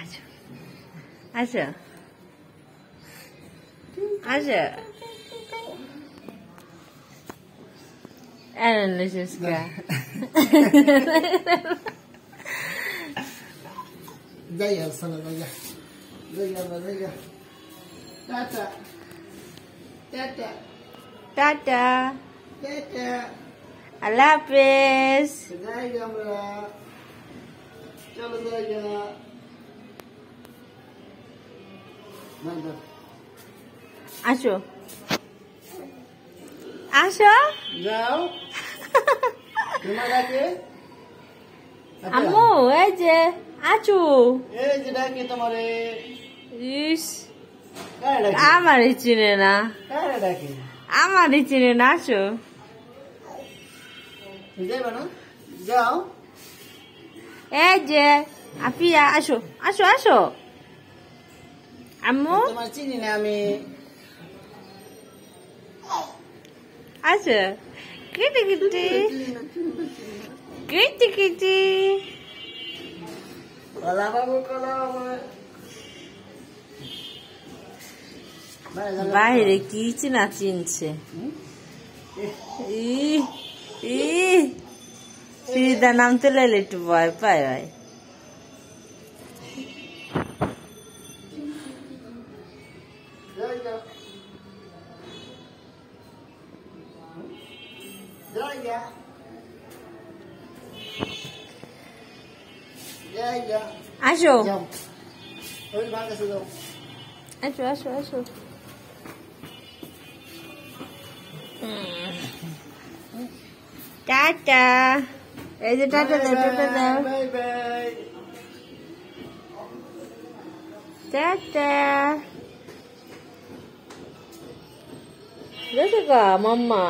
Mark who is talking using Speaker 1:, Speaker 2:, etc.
Speaker 1: আসো আসো আসো Luciska.
Speaker 2: Gaya sana gaya. Gaya. Tata.
Speaker 1: Tata.
Speaker 2: Tata.
Speaker 1: Allah Hafiz.
Speaker 2: Gaya আমরা চলো গয়া না
Speaker 1: আসো আসো
Speaker 2: যাও তোমার ডাকে
Speaker 1: আম্মু এই যে আচু
Speaker 2: এই যে ডাকে তোমারে
Speaker 1: ইস
Speaker 2: কারে ডাকে
Speaker 1: আমারই চিনে না
Speaker 2: কারে ডাকে
Speaker 1: আমারই চিনে না আসো
Speaker 2: যাইবা না যাও
Speaker 1: এই যে আপিয়া আসো আসো আসো আম্মু
Speaker 2: তোমার চিনি না আমি
Speaker 1: আসো কিটি কিটি কিটি কিটি
Speaker 2: কলা বাবু
Speaker 1: বাইরে কি চিনা চিনছে সিঁড়িটা নামতে লাইলে একটু ভয় পায় ভাই আসো আসো আসো আসো টাটা এই যে টাটা দাও টাটা দাও টাটা দেখো মাম্মা